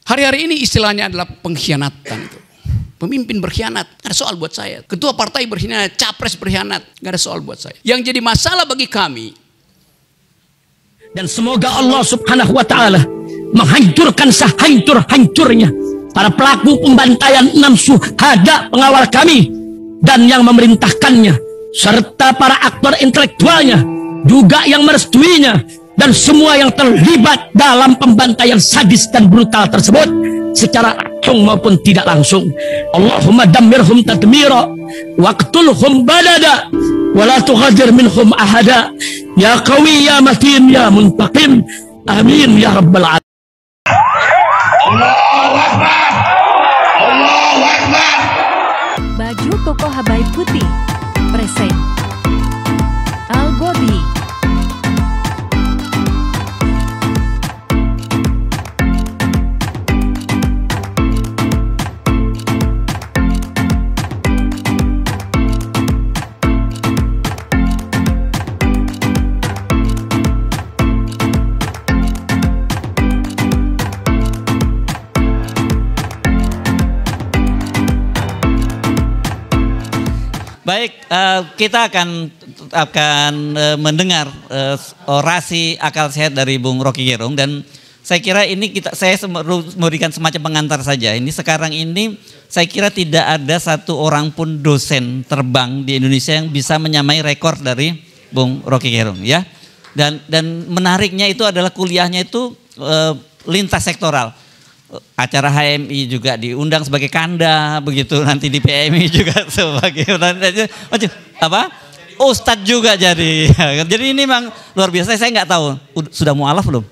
Hari-hari ini istilahnya adalah pengkhianatan itu. Pemimpin berkhianat, gak ada soal buat saya. Ketua partai berkhianat, capres berkhianat, gak ada soal buat saya. Yang jadi masalah bagi kami, dan semoga Allah Subhanahu wa Ta'ala menghancurkan sehancur-hancurnya para pelaku pembantaian 6 syuhada pengawal kami dan yang memerintahkannya, serta para aktor intelektualnya juga yang merestuinya, dan semua yang terlibat dalam pembantaian sadis dan brutal tersebut secara langsung maupun tidak langsung. Allahumma dammirhum tadmira waqtulhum badada wala tughadir minhum ahada ya qawi ya matin ya muntaqim amin ya rabbal alamin. Allahu Akbar, Allahu Akbar. Baju koko Habaib putih present Al-Godi. Baik, kita akan mendengar orasi akal sehat dari Bung Rocky Gerung, dan saya kira ini saya memberikan semacam pengantar saja. Ini sekarang ini saya kira tidak ada satu orang pun dosen terbang di Indonesia yang bisa menyamai rekor dari Bung Rocky Gerung, ya. Dan menariknya itu adalah kuliahnya itu lintas sektoral. Acara HMI juga diundang sebagai kanda, begitu nanti di PMI juga sebagai apa? Ustadz juga jadi. Jadi ini memang luar biasa. Saya nggak tahu sudah mualaf belum?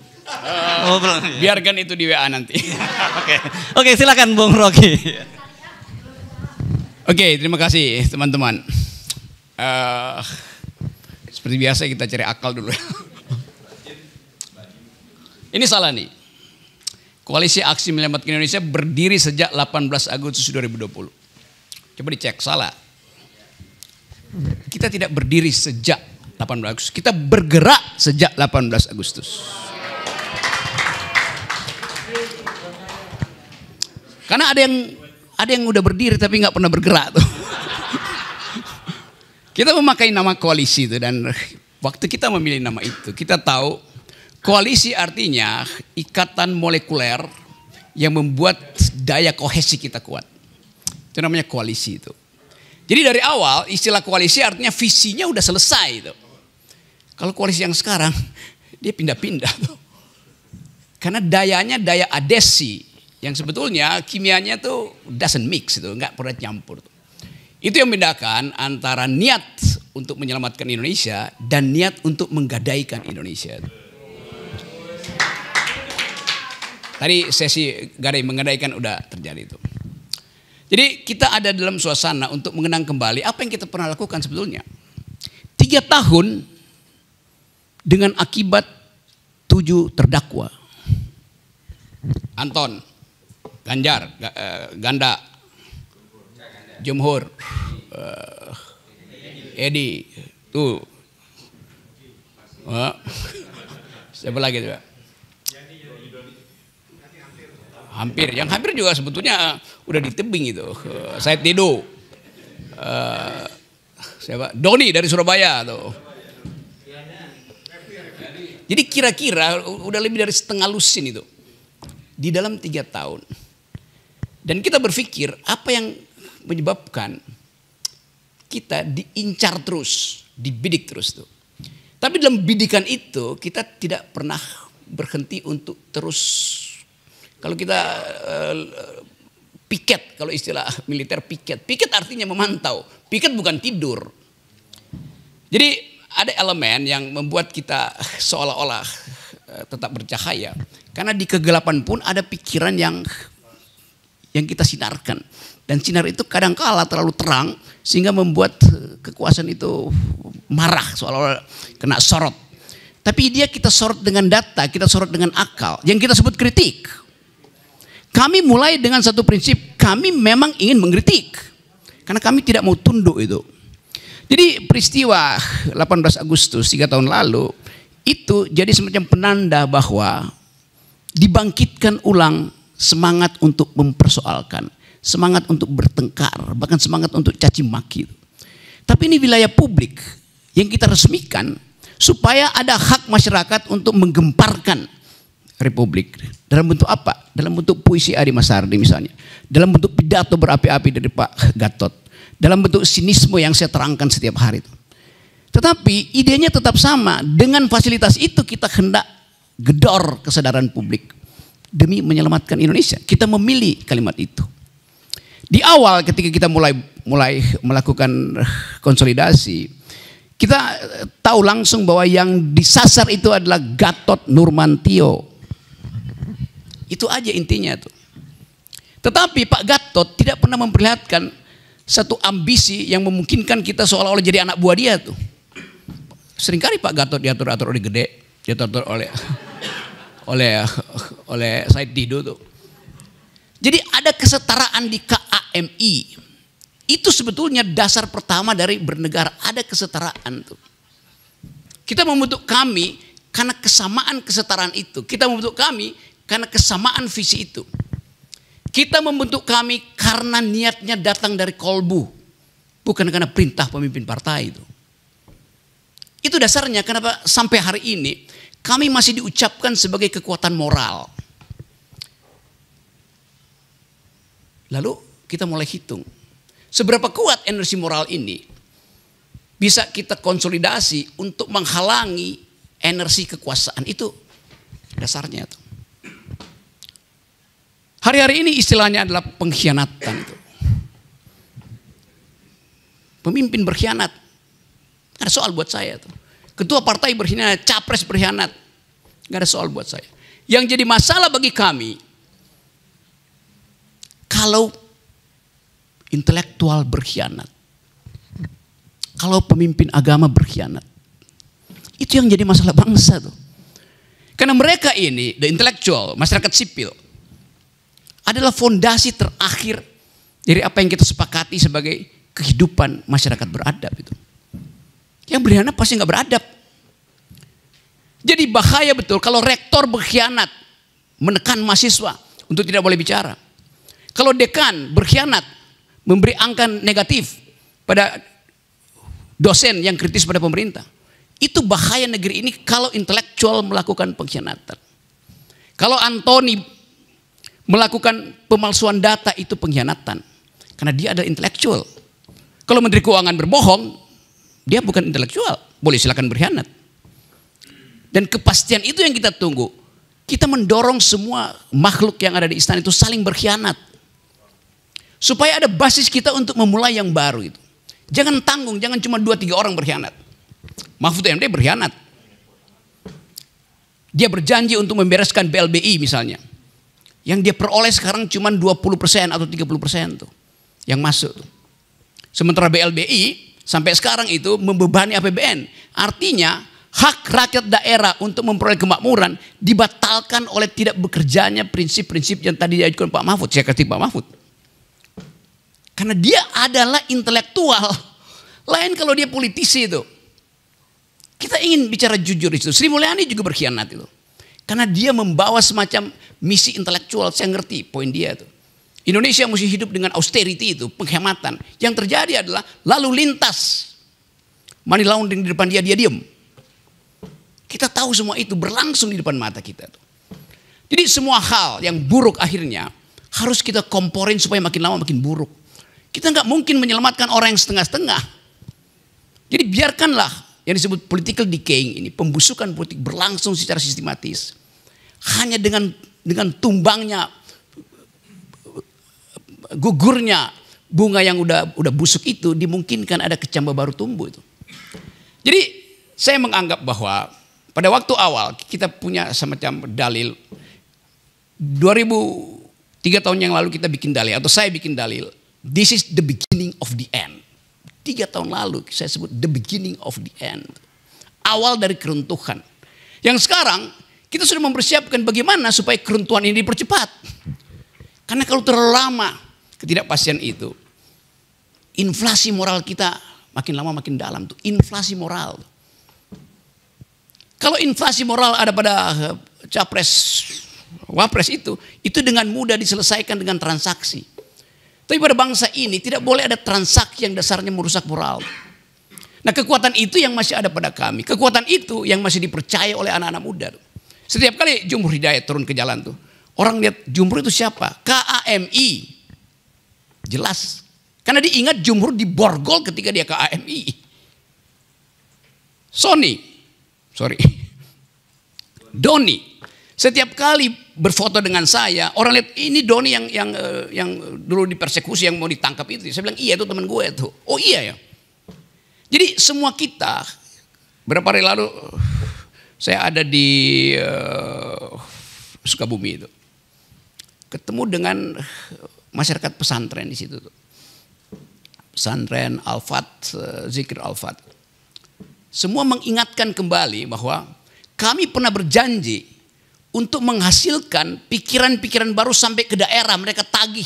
Oh, belum. Biarkan itu di WA nanti. Oke, silakan Bung Rocky. Oke, terima kasih teman-teman. Seperti biasa kita cari akal dulu. Ini salah nih. Koalisi Aksi Menyelamatkan Indonesia berdiri sejak 18 Agustus 2020. Coba dicek, salah. Kita tidak berdiri sejak 18 Agustus, kita bergerak sejak 18 Agustus. Karena ada yang udah berdiri tapi nggak pernah bergerak tuh. Kita memakai nama koalisi itu, dan waktu kita memilih nama itu, kita tahu koalisi artinya ikatan molekuler yang membuat daya kohesi kita kuat. Itu namanya koalisi itu. Jadi dari awal istilah koalisi artinya visinya udah selesai itu. Kalau koalisi yang sekarang dia pindah-pindah tuh. Karena dayanya daya adesi yang sebetulnya kimianya tuh doesn't mix itu, nggak pernah campur tuh. Itu yang membedakan antara niat untuk menyelamatkan Indonesia dan niat untuk menggadaikan Indonesia. Tadi sesi gadai menggadaikan udah terjadi itu. Jadi kita ada dalam suasana untuk mengenang kembali apa yang kita pernah lakukan sebetulnya. 3 tahun dengan akibat 7 terdakwa. Anton, Ganjar, Ganda, Jumhur, Edi, tuh. Siapa lagi tuh? Hampir, yang hampir juga sebetulnya udah di tebing itu. Said Didu, siapa? Doni dari Surabaya tuh. Jadi kira-kira udah lebih dari setengah lusin itu di dalam 3 tahun. Dan kita berpikir apa yang menyebabkan kita diincar terus, dibidik terus tuh. Tapi dalam bidikan itu kita tidak pernah berhenti untuk terus. Kalau kita piket, kalau istilah militer piket. Piket artinya memantau. Piket bukan tidur. Jadi ada elemen yang membuat kita seolah-olah tetap bercahaya. Karena di kegelapan pun ada pikiran yang kita sinarkan. Dan sinar itu kadangkala terlalu terang sehingga membuat kekuasaan itu marah, seolah-olah kena sorot. Tapi kita sorot dengan data, kita sorot dengan akal. Yang kita sebut kritik. Kami mulai dengan satu prinsip, kami memang ingin mengkritik. Karena kami tidak mau tunduk itu. Jadi peristiwa 18 Agustus 3 tahun lalu itu jadi semacam penanda bahwa dibangkitkan ulang semangat untuk mempersoalkan, semangat untuk bertengkar, bahkan semangat untuk caci maki. Tapi ini wilayah publik yang kita resmikan supaya ada hak masyarakat untuk menggemparkan Republik. Dalam bentuk apa? Dalam bentuk puisi Adi Masardi misalnya. Dalam bentuk pidato berapi-api dari Pak Gatot. Dalam bentuk sinisme yang saya terangkan setiap hari itu. Tetapi idenya tetap sama. Dengan fasilitas itu kita hendak gedor kesadaran publik demi menyelamatkan Indonesia. Kita memilih kalimat itu. Di awal ketika kita mulai melakukan konsolidasi, kita tahu langsung bahwa yang disasar itu adalah Gatot Nurmantio. Itu aja intinya tuh. Tetapi Pak Gatot tidak pernah memperlihatkan satu ambisi yang memungkinkan kita seolah-olah jadi anak buah dia tuh. Seringkali Pak Gatot diatur-atur oleh Gede, diatur oleh Said Didu tuh. Jadi ada kesetaraan di KAMI. Itu sebetulnya dasar pertama dari bernegara, ada kesetaraan tuh. Kita membentuk kami karena kesamaan kesetaraan itu. Kita membentuk kami karena kesamaan visi itu. Kita membentuk kami karena niatnya datang dari kolbu, bukan karena perintah pemimpin partai itu. Itu dasarnya kenapa sampai hari ini kami masih diucapkan sebagai kekuatan moral. Lalu kita mulai hitung seberapa kuat energi moral ini bisa kita konsolidasi untuk menghalangi energi kekuasaan itu. Dasarnya itu. Hari-hari ini istilahnya adalah pengkhianatan itu. Pemimpin berkhianat. Gak ada soal buat saya tuh. Ketua partai berkhianat, capres berkhianat. Gak ada soal buat saya. Yang jadi masalah bagi kami, kalau intelektual berkhianat, kalau pemimpin agama berkhianat, itu yang jadi masalah bangsa tuh. Karena mereka ini, the intellectual, masyarakat sipil, adalah fondasi terakhir dari apa yang kita sepakati sebagai kehidupan masyarakat beradab itu. Yang berkhianat pasti nggak beradab. Jadi bahaya betul kalau rektor berkhianat menekan mahasiswa untuk tidak boleh bicara. Kalau dekan berkhianat memberi angka negatif pada dosen yang kritis pada pemerintah. Itu bahaya negeri ini kalau intelektual melakukan pengkhianatan. Kalau Antoni melakukan pemalsuan data itu pengkhianatan. Karena dia adalah intelektual. Kalau Menteri Keuangan berbohong, dia bukan intelektual. Boleh silakan berkhianat. Dan kepastian itu yang kita tunggu. Kita mendorong semua makhluk yang ada di istana itu saling berkhianat. Supaya ada basis kita untuk memulai yang baru itu. Jangan tanggung, jangan cuma 2-3 orang berkhianat. Mahfud MD berkhianat. Dia berjanji untuk membereskan BLBI misalnya. Yang dia peroleh sekarang cuma 20% atau 30% tuh. Yang masuk tuh. Sementara BLBI sampai sekarang itu membebani APBN. Artinya hak rakyat daerah untuk memperoleh kemakmuran dibatalkan oleh tidak bekerjanya prinsip-prinsip yang tadi diajukan Pak Mahfud. Saya kritik Pak Mahfud. Karena dia adalah intelektual. Lain kalau dia politisi itu. Kita ingin bicara jujur di situ. Sri Mulyani juga berkhianat itu. Karena dia membawa semacam misi intelektual. Saya ngerti poin dia itu. Indonesia mesti hidup dengan austerity itu, penghematan. Yang terjadi adalah lalu lintas. Money laundering di depan dia diem. Kita tahu semua itu berlangsung di depan mata kita. Jadi semua hal yang buruk akhirnya harus kita komporin supaya makin lama makin buruk. Kita nggak mungkin menyelamatkan orang yang setengah-setengah. Jadi biarkanlah yang disebut political decaying ini, pembusukan politik berlangsung secara sistematis. Hanya dengan tumbangnya, gugurnya bunga yang udah busuk itu dimungkinkan ada kecambah baru tumbuh itu. Jadi saya menganggap bahwa pada waktu awal kita punya semacam dalil. 3 tahun yang lalu kita bikin dalil atau saya bikin dalil. This is the beginning of the end. 3 tahun lalu saya sebut the beginning of the end. Awal dari keruntuhan. Yang sekarang kita sudah mempersiapkan bagaimana supaya keruntuhan ini dipercepat. Karena kalau terlalu lama ketidakpastian itu, inflasi moral kita makin lama makin dalam tuh. Inflasi moral. Kalau inflasi moral ada pada capres wapres itu dengan mudah diselesaikan dengan transaksi. Tapi pada bangsa ini tidak boleh ada transaksi yang dasarnya merusak moral. Nah, kekuatan itu yang masih ada pada kami. Kekuatan itu yang masih dipercaya oleh anak-anak muda. Setiap kali Jumhur Hidayat turun ke jalan tuh, orang lihat Jumhur itu siapa? KAMI. Jelas. Karena diingat Jumhur diborgol ketika dia KAMI. Doni. Setiap kali berfoto dengan saya, orang lihat ini Doni yang dulu dipersekusi, yang mau ditangkap itu. Saya bilang iya, itu teman gue tuh. Oh iya ya. Jadi semua kita, berapa hari lalu saya ada di Sukabumi itu, ketemu dengan masyarakat pesantren di situ tuh. Pesantren Al-Fat, Zikir Al-Fat. Semua mengingatkan kembali bahwa kami pernah berjanji untuk menghasilkan pikiran-pikiran baru sampai ke daerah, mereka tagih.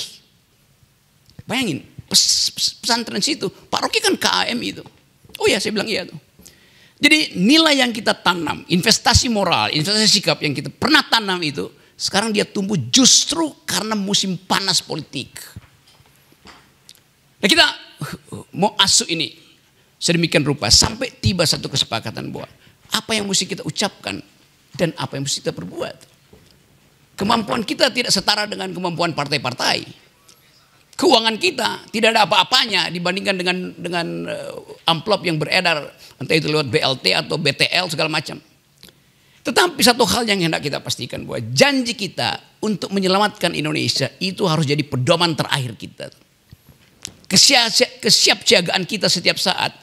Bayangin, pesantren situ, Pak Rocky kan KAM itu. Oh ya, saya bilang iya tuh. Jadi nilai yang kita tanam, investasi moral, investasi sikap yang kita pernah tanam itu, sekarang dia tumbuh justru karena musim panas politik. Nah, kita mau asuh ini sedemikian rupa sampai tiba satu kesepakatan bahwa apa yang mesti kita ucapkan dan apa yang mesti kita perbuat. Kemampuan kita tidak setara dengan kemampuan partai-partai. Keuangan kita tidak ada apa-apanya dibandingkan dengan amplop yang beredar, entah itu lewat BLT atau BTL segala macam. Tetapi satu hal yang hendak kita pastikan bahwa janji kita untuk menyelamatkan Indonesia itu harus jadi pedoman terakhir kita. Kesiapsiagaan kita setiap saat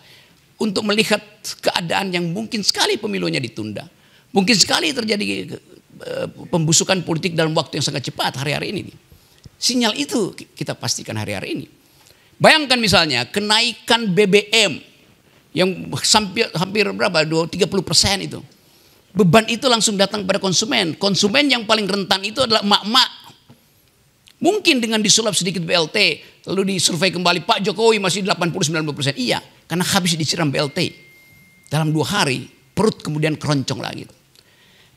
untuk melihat keadaan yang mungkin sekali pemilunya ditunda. Mungkin sekali terjadi pembusukan politik dalam waktu yang sangat cepat hari-hari ini. Sinyal itu kita pastikan hari-hari ini. Bayangkan misalnya kenaikan BBM yang hampir berapa? 30% itu. Beban itu langsung datang pada konsumen. Konsumen yang paling rentan itu adalah emak-emak. Mungkin dengan disulap sedikit BLT, lalu disurvei kembali, Pak Jokowi masih 80-90%. Iya, karena habis disiram BLT. Dalam 2 hari, perut kemudian keroncong lagi.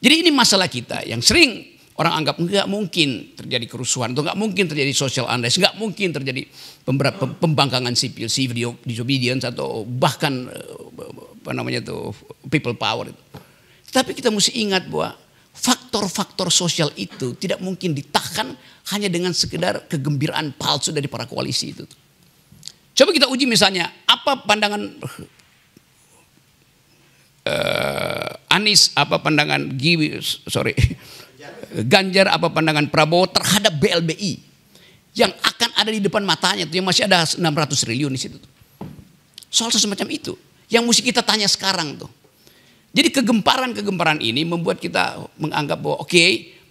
Jadi ini masalah kita yang sering orang anggap nggak mungkin terjadi kerusuhan, atau nggak mungkin terjadi social unrest, nggak mungkin terjadi pembangkangan sipil, civil disobedience, atau bahkan apa namanya tuh people power. Tapi kita mesti ingat bahwa faktor-faktor sosial itu tidak mungkin ditahan hanya dengan sekedar kegembiraan palsu dari para koalisi itu. Coba kita uji misalnya apa pandangan Anies, apa pandangan Ganjar, apa pandangan Prabowo terhadap BLBI yang akan ada di depan matanya, yang masih ada 600 triliun di situ. Soal semacam itu yang mesti kita tanya sekarang tuh. Jadi kegemparan ini membuat kita menganggap bahwa oke,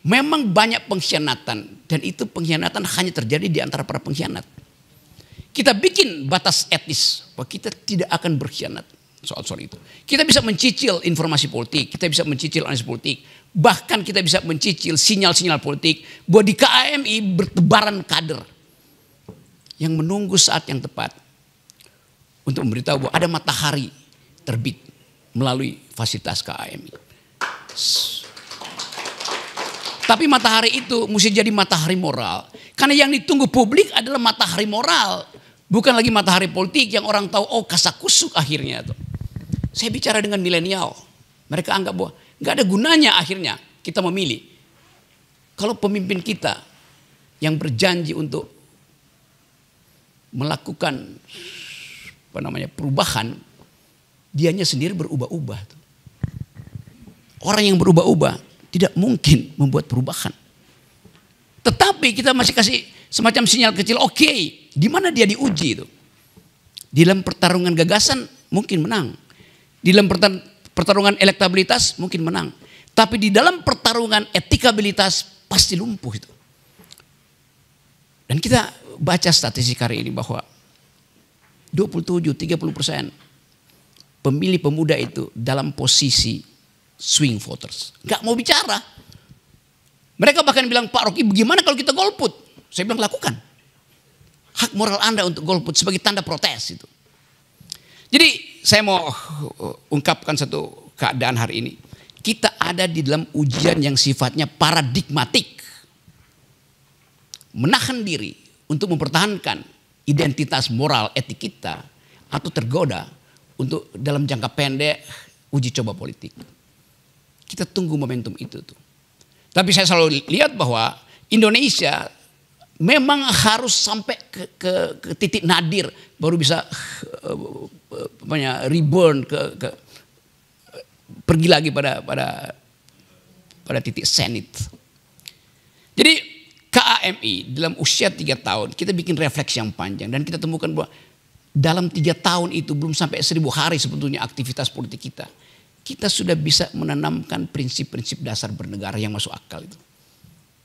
memang banyak pengkhianatan dan itu pengkhianatan hanya terjadi di antara para pengkhianat. Kita bikin batas etis bahwa kita tidak akan berkhianat. Soal itu. Kita bisa mencicil informasi politik, kita bisa mencicil analisis politik, bahkan kita bisa mencicil sinyal-sinyal politik bahwa di KAMI bertebaran kader yang menunggu saat yang tepat untuk memberitahu bahwa ada matahari terbit melalui fasilitas KAMI. Tapi matahari itu mesti jadi matahari moral, karena yang ditunggu publik adalah matahari moral, bukan lagi matahari politik yang orang tahu oh kasakusuk akhirnya tuh. Saya bicara dengan milenial. Mereka anggap bahwa nggak ada gunanya akhirnya kita memilih. Kalau pemimpin kita yang berjanji untuk melakukan perubahan, dianya sendiri berubah-ubah. Orang yang berubah-ubah tidak mungkin membuat perubahan. Tetapi kita masih kasih semacam sinyal kecil, oke, di mana dia diuji itu? Di dalam pertarungan gagasan mungkin menang. Di dalam pertarungan elektabilitas mungkin menang. Tapi di dalam pertarungan etikabilitas pasti lumpuh itu. Dan kita baca statistik hari ini bahwa 27-30% pemilih pemuda itu dalam posisi swing voters. Gak mau bicara. Mereka bahkan bilang, Pak Rocky bagaimana kalau kita golput? Saya bilang lakukan. Hak moral Anda untuk golput sebagai tanda protes itu. Jadi saya mau ungkapkan satu keadaan hari ini. Kita ada di dalam ujian yang sifatnya paradigmatik. Menahan diri untuk mempertahankan identitas moral etik kita atau tergoda untuk dalam jangka pendek uji coba politik. Kita tunggu momentum itu tuh. Tapi saya selalu lihat bahwa Indonesia memang harus sampai ke titik nadir baru bisa reborn pergi lagi pada titik zenith. Jadi KAMI dalam usia 3 tahun kita bikin refleksi yang panjang dan kita temukan bahwa dalam 3 tahun itu belum sampai 1000 hari sebetulnya aktivitas politik kita. Kita sudah bisa menanamkan prinsip-prinsip dasar bernegara yang masuk akal itu.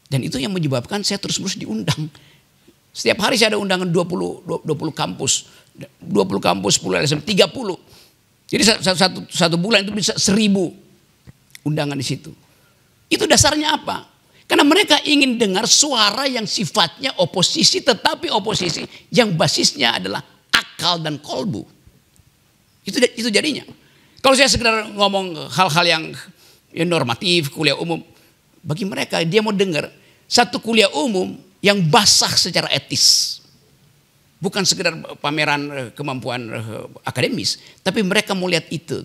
Dan itu yang menyebabkan saya terus-menerus diundang. Setiap hari saya ada undangan 20 kampus. 20 kampus, 10 LSM, 30. Jadi satu bulan itu bisa 1000 undangan di situ. Itu dasarnya apa? Karena mereka ingin dengar suara yang sifatnya oposisi, tetapi oposisi yang basisnya adalah akal dan kolbu. Itu jadinya. Kalau saya sekedar ngomong hal-hal yang normatif, kuliah umum, bagi mereka dia mau dengar satu kuliah umum yang basah secara etis. Bukan sekedar pameran kemampuan akademis, tapi mereka mau lihat itu.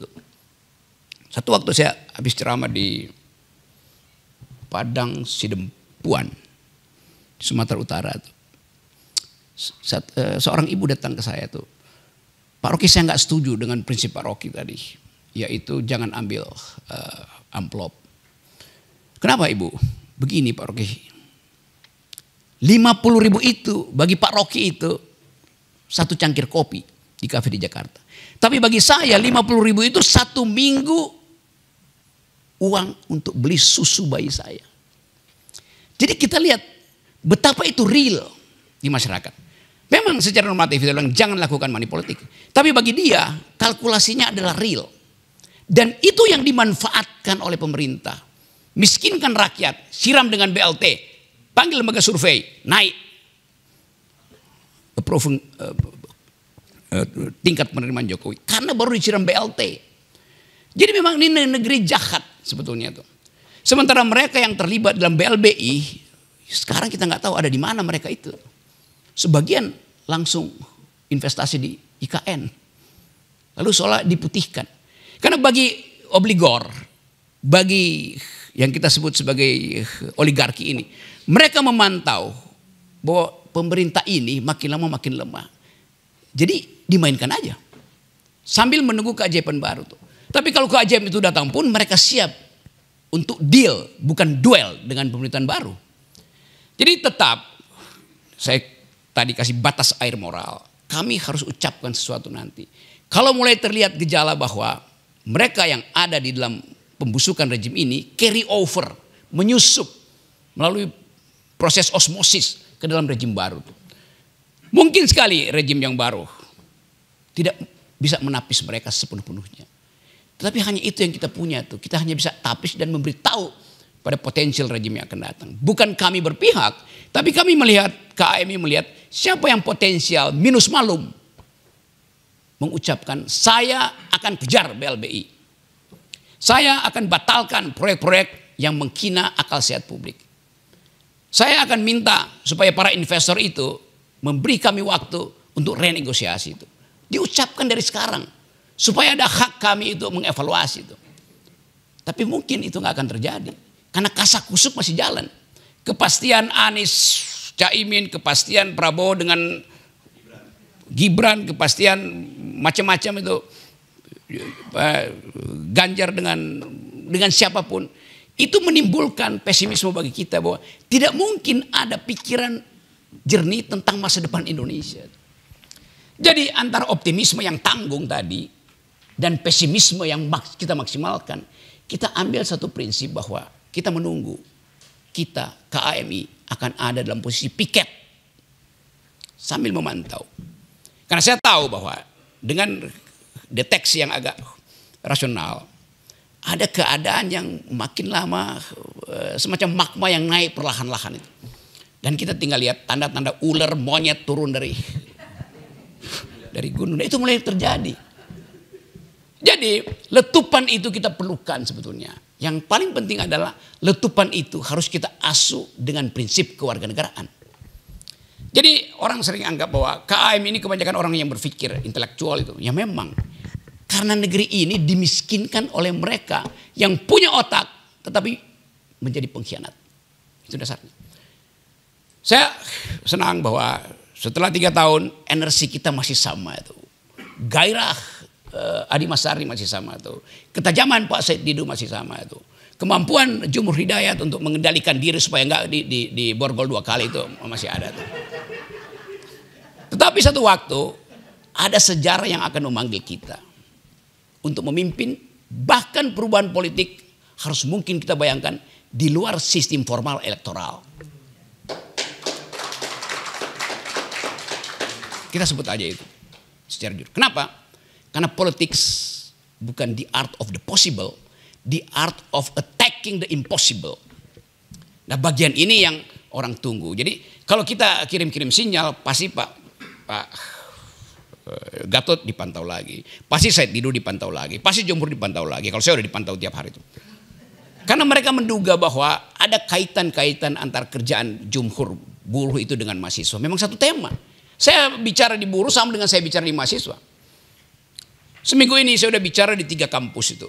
Satu waktu saya habis ceramah di Padang Sidempuan, Sumatera Utara. Seorang ibu datang ke saya tuh, Pak Rocky saya nggak setuju dengan prinsip Pak Rocky tadi, yaitu jangan ambil amplop. Kenapa ibu? Begini Pak Rocky, 50.000 itu bagi Pak Rocky itu satu cangkir kopi di kafe di Jakarta. Tapi bagi saya 50.000 itu 1 minggu uang untuk beli susu bayi saya. Jadi kita lihat betapa itu real di masyarakat. Memang secara normatif dia bilang jangan lakukan money politik. Tapi bagi dia kalkulasinya adalah real. Dan itu yang dimanfaatkan oleh pemerintah. Miskinkan rakyat, siram dengan BLT, panggil lembaga survei, naik tingkat penerimaan Jokowi. Karena baru disiram BLT. Jadi memang ini negeri jahat sebetulnya tuh. Sementara mereka yang terlibat dalam BLBI, sekarang kita nggak tahu ada di mana mereka itu. Sebagian langsung investasi di IKN. Lalu seolah diputihkan. Karena bagi obligor, bagi yang kita sebut sebagai oligarki ini, mereka memantau bahwa pemerintah ini makin lama makin lemah. Jadi dimainkan aja. Sambil menunggu keajaiban baru tuh. Tapi kalau keajaiban itu datang pun mereka siap untuk deal, bukan duel dengan pemerintahan baru. Jadi tetap, saya tadi kasih batas air moral. Kami harus ucapkan sesuatu nanti. Kalau mulai terlihat gejala bahwa mereka yang ada di dalam pembusukan rejim ini carry over, menyusup melalui proses osmosis ke dalam rejim baru. Mungkin sekali rejim yang baru tidak bisa menapis mereka sepenuh-penuhnya. Tetapi hanya itu yang kita punya tuh. Kita hanya bisa tapis dan memberitahu pada potensial rejim yang akan datang. Bukan kami berpihak, tapi kami melihat, KAMI melihat siapa yang potensial minus malum. Mengucapkan saya akan kejar BLBI. Saya akan batalkan proyek-proyek yang menghina akal sehat publik. Saya akan minta supaya para investor itu memberi kami waktu untuk renegosiasi itu. Diucapkan dari sekarang. Supaya ada hak kami itu mengevaluasi itu. Tapi mungkin itu gak akan terjadi. Karena kasak kusuk masih jalan. Kepastian Anies, Caimin, kepastian Prabowo dengan Gibran, kepastian macam-macam itu. Ganjar dengan siapapun. Itu menimbulkan pesimisme bagi kita bahwa tidak mungkin ada pikiran jernih tentang masa depan Indonesia. Jadi antara optimisme yang tanggung tadi dan pesimisme yang kita maksimalkan, kita ambil satu prinsip bahwa kita menunggu kita KAMI akan ada dalam posisi piket sambil memantau. Karena saya tahu bahwa dengan deteksi yang agak rasional, ada keadaan yang makin lama semacam magma yang naik perlahan-lahan itu. Dan kita tinggal lihat tanda-tanda ular monyet turun dari gunung. Nah, itu mulai terjadi. Jadi letupan itu kita perlukan sebetulnya. Yang paling penting adalah letupan itu harus kita asuh dengan prinsip kewarganegaraan. Jadi orang sering anggap bahwa KAM ini kebanyakan orang yang berpikir intelektual itu. Ya memang. Karena negeri ini dimiskinkan oleh mereka yang punya otak tetapi menjadi pengkhianat. Itu dasarnya. Saya senang bahwa setelah 3 tahun energi kita masih sama itu. Gairah Adi Masari masih sama itu. Ketajaman Pak Said Didu masih sama itu. Kemampuan Jumhur Hidayat untuk mengendalikan diri supaya enggak di borgol 2 kali itu masih ada tuh. Tetapi satu waktu ada sejarah yang akan memanggil kita untuk memimpin, bahkan perubahan politik harus mungkin kita bayangkan di luar sistem formal elektoral. Kita sebut aja itu secara jujur. Kenapa? Karena politics bukan the art of the possible, the art of attacking the impossible. Nah bagian ini yang orang tunggu. Jadi kalau kita kirim-kirim sinyal, pasti Pak Gatot dipantau lagi. Pasti Said Didu dipantau lagi. Pasti Jumhur dipantau lagi. Kalau saya udah dipantau tiap hari itu. Karena mereka menduga bahwa ada kaitan-kaitan antar kerjaan Jumhur buruh itu dengan mahasiswa. Memang satu tema. Saya bicara di buruh sama dengan saya bicara di mahasiswa. Seminggu ini saya sudah bicara di 3 kampus itu.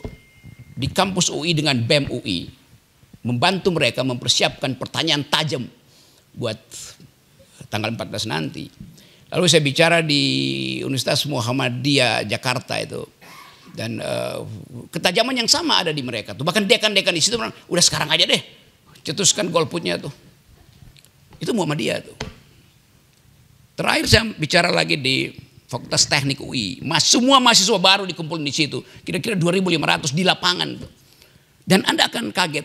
Di kampus UI dengan BEM UI. Membantu mereka mempersiapkan pertanyaan tajam buat tanggal 14 nanti. Lalu saya bicara di Universitas Muhammadiyah Jakarta itu. Dan ketajaman yang sama ada di mereka tuh. Bahkan dekan-dekan di situ bilang, udah sekarang aja deh. Cetuskan golputnya tuh. Itu Muhammadiyah tuh. Terakhir saya bicara lagi di Fakultas Teknik UI, semua mahasiswa baru dikumpulin di situ, kira-kira 2.500 di lapangan. Dan Anda akan kaget,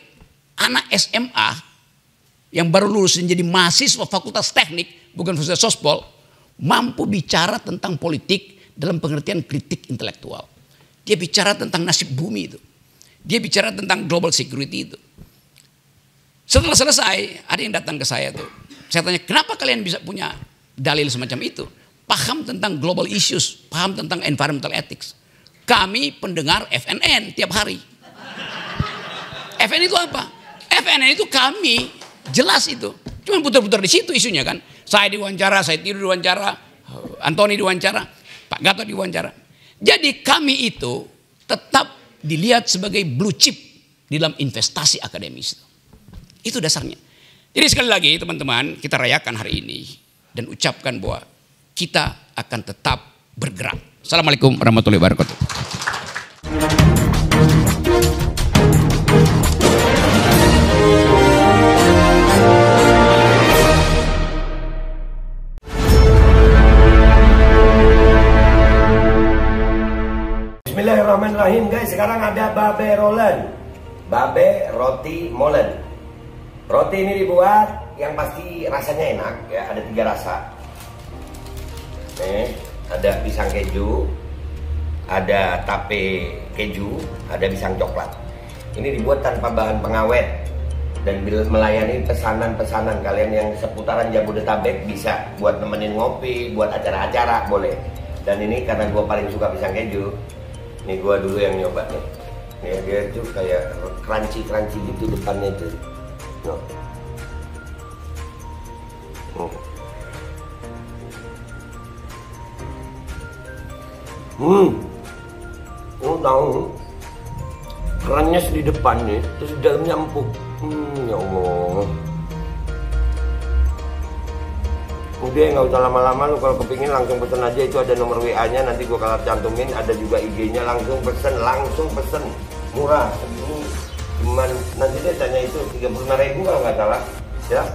anak SMA yang baru lulus menjadi mahasiswa Fakultas Teknik, bukan Fakultas Sospol, mampu bicara tentang politik dalam pengertian kritik intelektual. Dia bicara tentang nasib bumi itu, dia bicara tentang global security itu. Setelah selesai, ada yang datang ke saya tuh, saya tanya, kenapa kalian bisa punya dalil semacam itu? Paham tentang global issues, paham tentang environmental ethics. Kami pendengar FNN tiap hari. FNN itu apa? FNN itu kami, jelas itu. Cuma putar-putar di situ isunya kan. Saya diwawancara, saya tidur diwawancara, Antoni diwawancara, Pak Gatot diwawancara. Jadi kami itu tetap dilihat sebagai blue chip di dalam investasi akademis. Itu dasarnya. Jadi sekali lagi teman-teman, kita rayakan hari ini dan ucapkan bahwa kita akan tetap bergerak. Assalamualaikum warahmatullahi wabarakatuh. Bismillahirrahmanirrahim guys. Sekarang ada babe rolen, babe roti molen. Roti ini dibuat yang pasti rasanya enak ya. Ada 3 rasa. Ada pisang keju, ada tape keju, ada pisang coklat. Ini dibuat tanpa bahan pengawet dan melayani pesanan-pesanan kalian yang seputaran Jabodetabek, bisa buat nemenin ngopi, buat acara-acara boleh. Dan ini karena gue paling suka pisang keju, ini gue dulu yang nyoba nih. Nih dia tuh kayak crunchy gitu depannya itu. No. Tahu kerannya di depan nih, terus di dalamnya empuk. Ya Allah. Udah nggak usah lama-lama, lu kalau kepingin langsung pesen aja, itu ada nomor WA-nya, nanti gua kalau cantumin, ada juga IG-nya, langsung pesen, murah. Ini cuman nanti dia tanya itu 35.000 kalau nggak salah, ya.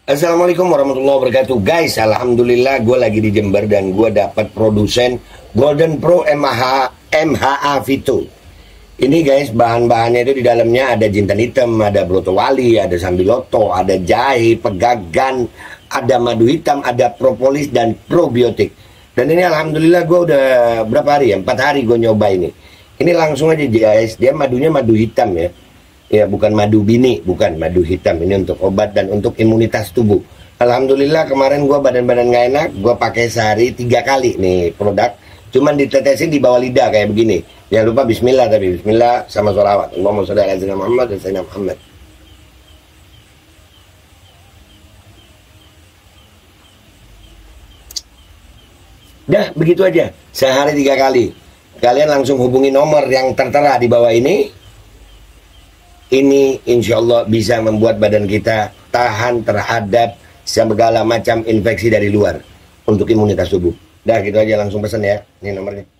Assalamualaikum warahmatullahi wabarakatuh guys. Alhamdulillah gue lagi di Jember dan gue dapat produsen Golden Pro MHA Vito. Ini guys, bahan-bahannya itu di dalamnya ada jintan hitam, ada broto wali, ada sambiloto, ada jahe, pegagan, ada madu hitam, ada propolis dan probiotik. Dan ini alhamdulillah gue udah berapa hari ya? 4 hari gue nyoba ini. Ini langsung aja guys, dia madunya madu hitam ya. Ya bukan madu bini, bukan madu hitam. Ini untuk obat dan untuk imunitas tubuh. Alhamdulillah kemarin gue badan-badan gak enak, gue pakai sehari 3 kali nih produk. Cuman ditetesin di bawah lidah kayak begini. Jangan lupa bismillah, tapi bismillah sama sholawat. Allahumma sholli ala sayyidina Muhammad dan sayyidina Muhammad. Dah begitu aja, sehari 3 kali. Kalian langsung hubungi nomor yang tertera di bawah ini. Ini insya Allah bisa membuat badan kita tahan terhadap segala macam infeksi dari luar untuk imunitas tubuh. Dah gitu aja, langsung pesan ya, ini nomornya.